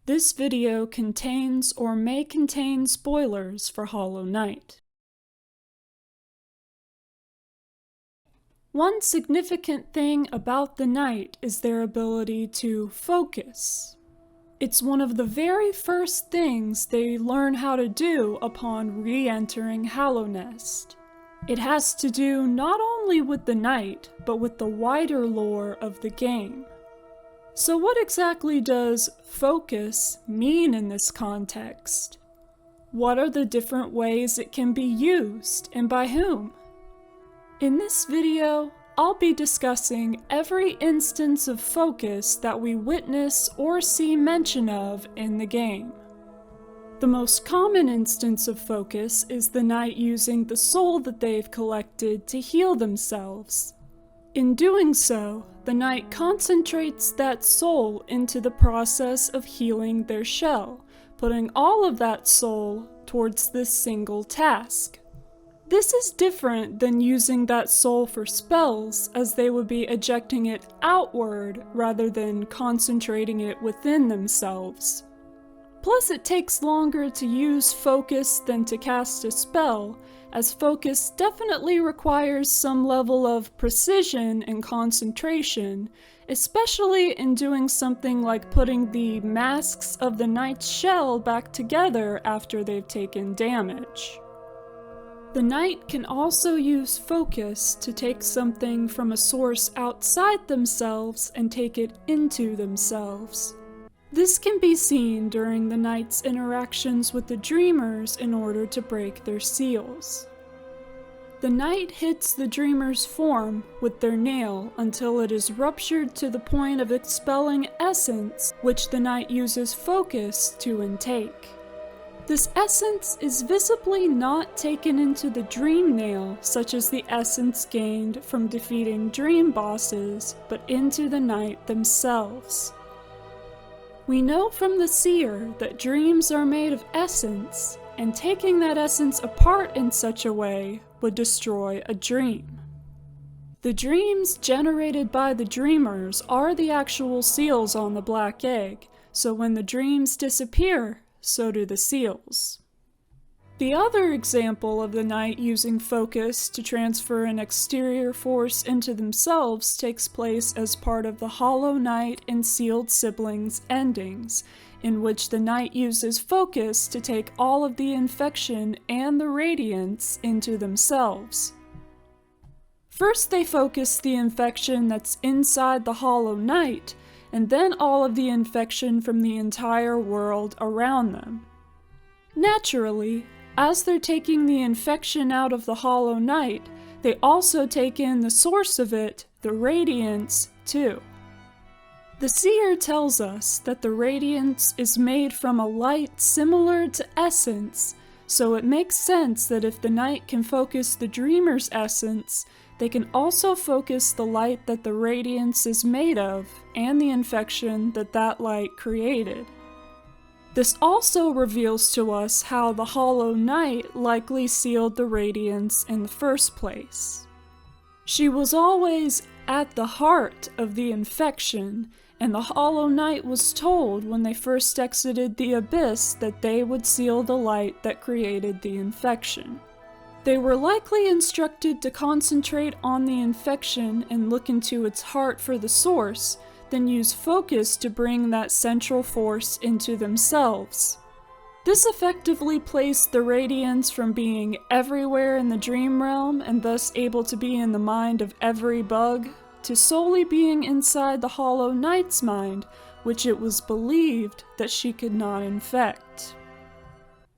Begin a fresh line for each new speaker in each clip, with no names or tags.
This video contains or may contain spoilers for Hollow Knight. One significant thing about the Knight is their ability to focus. It's one of the very first things they learn how to do upon re-entering Hallownest. It has to do not only with the Knight, but with the wider lore of the game. So what exactly does focus mean in this context? What are the different ways it can be used, and by whom? In this video, I'll be discussing every instance of focus that we witness or see mention of in the game. The most common instance of focus is the Knight using the soul that they've collected to heal themselves. In doing so, the Knight concentrates that soul into the process of healing their shell, putting all of that soul towards this single task. This is different than using that soul for spells, as they would be ejecting it outward rather than concentrating it within themselves. Plus, it takes longer to use focus than to cast a spell, as focus definitely requires some level of precision and concentration, especially in doing something like putting the masks of the Knight's shell back together after they've taken damage. The Knight can also use focus to take something from a source outside themselves and take it into themselves. This can be seen during the Knight's interactions with the Dreamers in order to break their seals. The Knight hits the Dreamer's form with their nail until it is ruptured to the point of expelling essence, which the Knight uses focus to intake. This essence is visibly not taken into the dream nail, such as the essence gained from defeating dream bosses, but into the Knight themselves. We know from the seer that dreams are made of essence, and taking that essence apart in such a way would destroy a dream. The dreams generated by the Dreamers are the actual seals on the black egg, so when the dreams disappear, so do the seals. The other example of the Knight using focus to transfer an exterior force into themselves takes place as part of the Hollow Knight and Sealed Siblings endings, in which the Knight uses focus to take all of the infection and the radiance into themselves. First they focus the infection that's inside the Hollow Knight, and then all of the infection from the entire world around them. Naturally, as they're taking the infection out of the Hollow Knight, they also take in the source of it, the Radiance, too. The seer tells us that the Radiance is made from a light similar to essence, so it makes sense that if the Knight can focus the Dreamer's essence, they can also focus the light that the Radiance is made of, and the infection that that light created. This also reveals to us how the Hollow Knight likely sealed the Radiance in the first place. She was always at the heart of the infection, and the Hollow Knight was told when they first exited the Abyss that they would seal the light that created the infection. They were likely instructed to concentrate on the infection and look into its heart for the source, then use focus to bring that central force into themselves. This effectively placed the Radiance from being everywhere in the dream realm and thus able to be in the mind of every bug, to solely being inside the Hollow Knight's mind, which it was believed that she could not infect.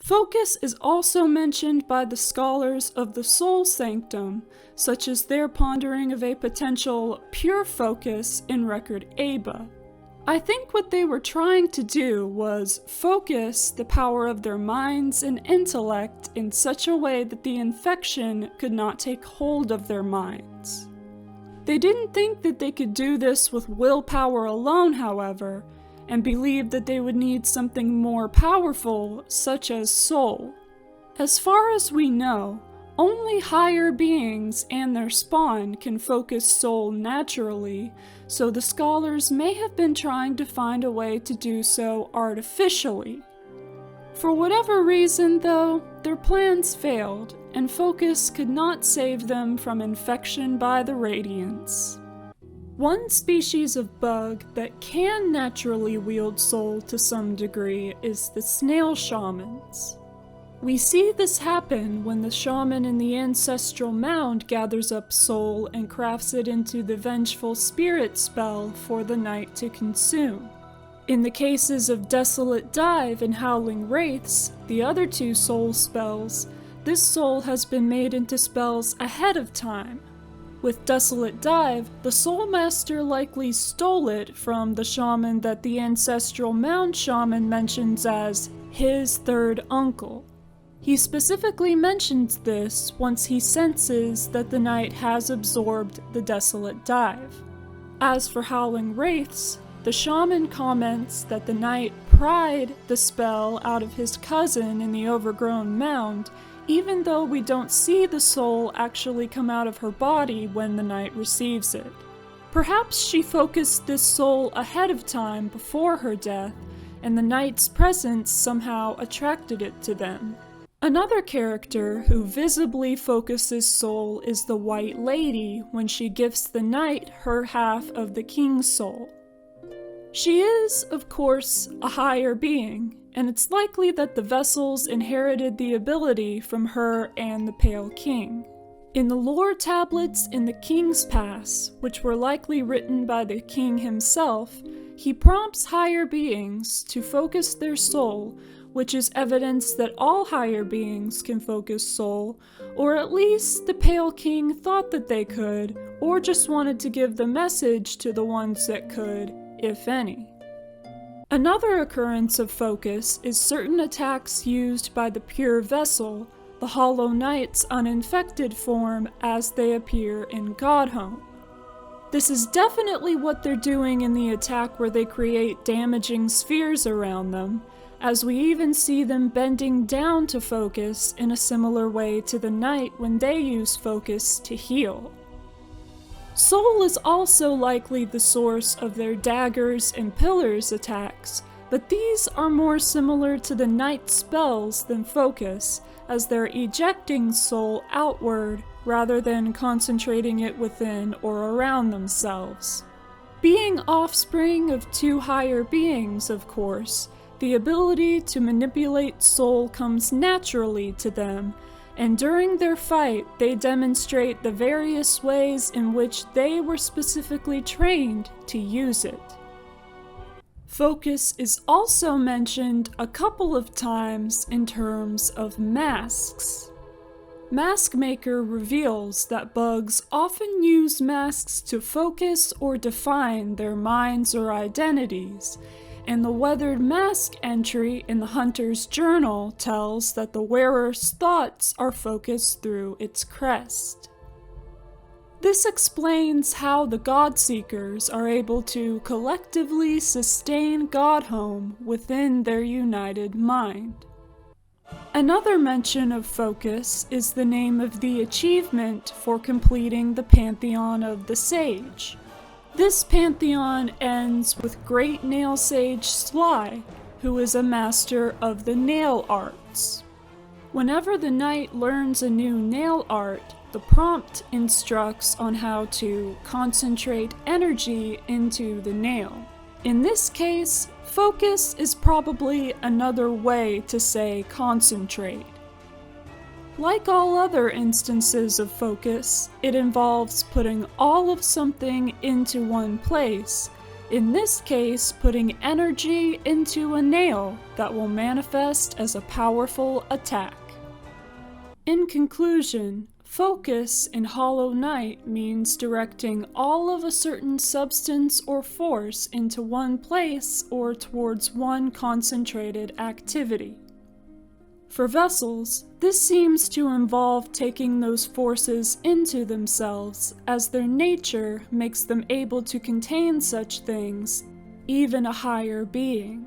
Focus is also mentioned by the scholars of the Soul Sanctum, such as their pondering of a potential pure focus in Record Aba. I think what they were trying to do was focus the power of their minds and intellect in such a way that the infection could not take hold of their minds. They didn't think that they could do this with willpower alone, however, and believed that they would need something more powerful, such as soul. As far as we know, Only higher beings and their spawn can focus soul naturally, so the scholars may have been trying to find a way to do so artificially. For whatever reason, though, their plans failed, and focus could not save them from infection by the Radiance. One species of bug that can naturally wield soul to some degree is the Snail shamans. We see this happen when the shaman in the ancestral mound gathers up soul and crafts it into the vengeful spirit spell for the night to consume. In the cases of Desolate Dive and Howling Wraiths, the other two soul spells, this soul has been made into spells ahead of time. With Desolate Dive, the Soul Master likely stole it from the shaman that the ancestral mound shaman mentions as his third uncle. He specifically mentions this once he senses that the night has absorbed the Desolate Dive. As for Howling Wraiths, the shaman comments that the night pried the spell out of his cousin in the overgrown mound, even though we don't see the soul actually come out of her body when the night receives it. Perhaps she focused this soul ahead of time before her death, and the night's presence somehow attracted it to them. Another character who visibly focuses soul is the White Lady when she gifts the night her half of the king's soul. She is, of course, a higher being, and it's likely that the vessels inherited the ability from her and the Pale King. In the lore tablets in the King's Pass, which were likely written by the king himself, he prompts higher beings to focus their soul, which is evidence that all higher beings can focus soul, or at least the Pale King thought that they could, or just wanted to give the message to the ones that could, if any. Another occurrence of focus is certain attacks used by the Pure Vessel, the Hollow Knight's uninfected form, as they appear in Godhome. This is definitely what they're doing in the attack where they create damaging spheres around them, as we even see them bending down to focus in a similar way to the Knight when they use focus to heal. Soul is also likely the source of their daggers and pillars attacks, but these are more similar to the Knight spells than focus, as they're ejecting soul outward rather than concentrating it within or around themselves. Being offspring of two higher beings, of course, the ability to manipulate soul comes naturally to them, and during their fight they demonstrate the various ways in which they were specifically trained to use it. Focus is also mentioned a couple of times in terms of masks. Maskmaker reveals that bugs often use masks to focus or define their minds or identities, and the weathered mask entry in the Hunter's Journal tells that the wearer's thoughts are focused through its crest. This explains how the Godseekers are able to collectively sustain Godhome within their united mind. Another mention of focus is the name of the achievement for completing the Pantheon of the Sage. This pantheon ends with Great Nail Sage Sly, who is a master of the nail arts. Whenever the knight learns a new nail art, the prompt instructs on how to concentrate energy into the nail. In this case, focus is probably another way to say concentrate. Like all other instances of focus, it involves putting all of something into one place, in this case putting energy into a nail that will manifest as a powerful attack. In conclusion, focus in Hollow Knight means directing all of a certain substance or force into one place or towards one concentrated activity. For vessels, this seems to involve taking those forces into themselves, as their nature makes them able to contain such things, even a higher being.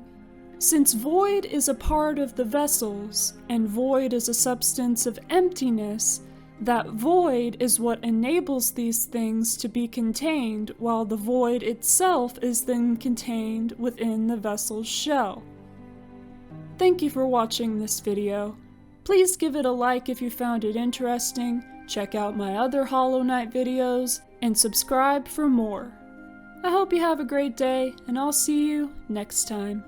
Since void is a part of the vessels, and void is a substance of emptiness, That void is what enables these things to be contained, while the void itself is then contained within the vessel's shell. Thank you for watching this video. Please give it a like if you found it interesting, check out my other Hollow Knight videos, and subscribe for more. I hope you have a great day, and I'll see you next time.